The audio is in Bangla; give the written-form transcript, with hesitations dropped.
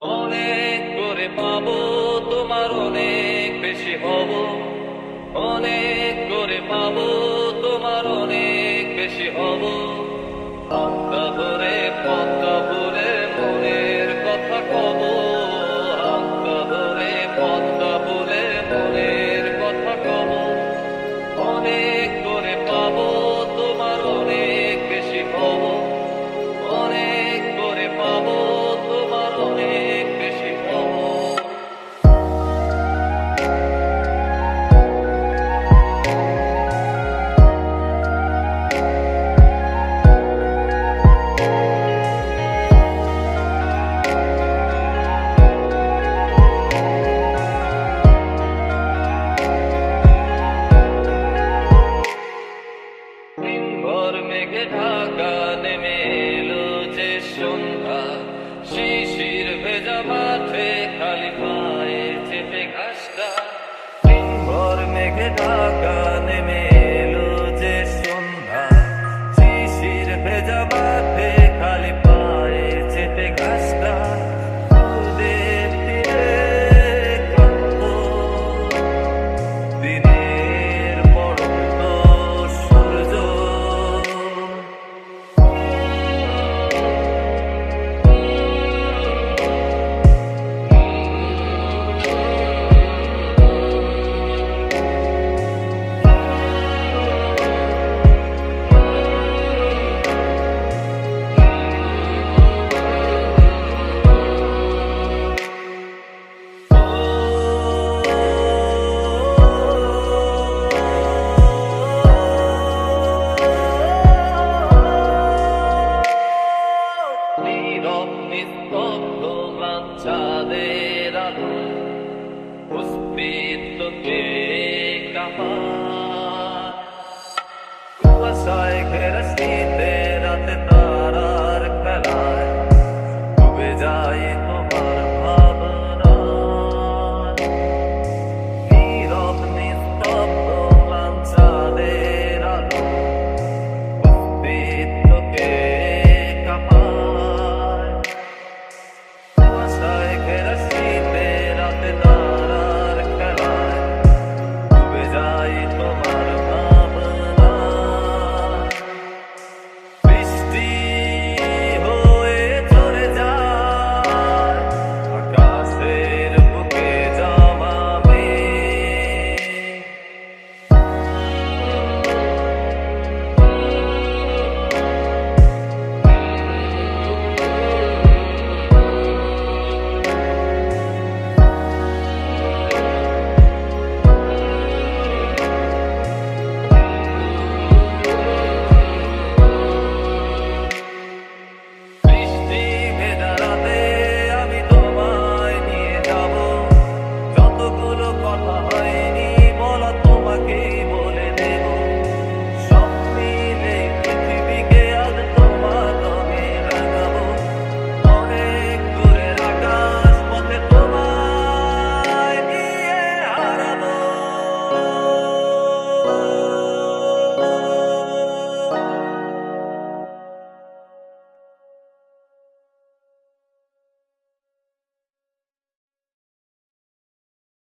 অনেক করে পাবো, তোমার অনেক বেশি হব। অনেক করে পাবো, তোমার অনেক বেশি হব। হাতটা ধরে পথটা ভুলে মনের কথা কব। হাতটা ধরে পথটা ভুলে মনের কথা কব। অনেক করে পাবো, তোমার অনেক বেশি হব। অনেক করে পাবো, তোমার অনেক বেশি হব। দিনভর মেঘে ঢাকা নেমে এলো যে সন্ধ্যা, শিশির ভেজা মাঠে খালি পায়ে চেপে ঘাসটা। দিনভর মেঘে ঢাকা নেমে এলো যে সন্ধ্যা, শিশির ভেজা মাঠে খালি পায়ে চেপে ঘাসটা। নদের তীরে ক্লান্ত দিনের পড়ন্ত সূর্য, নীরব নিস্তব্ধ চাঁদের আলো, অস্তিত্বকে কাঁপা। কুয়াশায় ঘেরা শীতে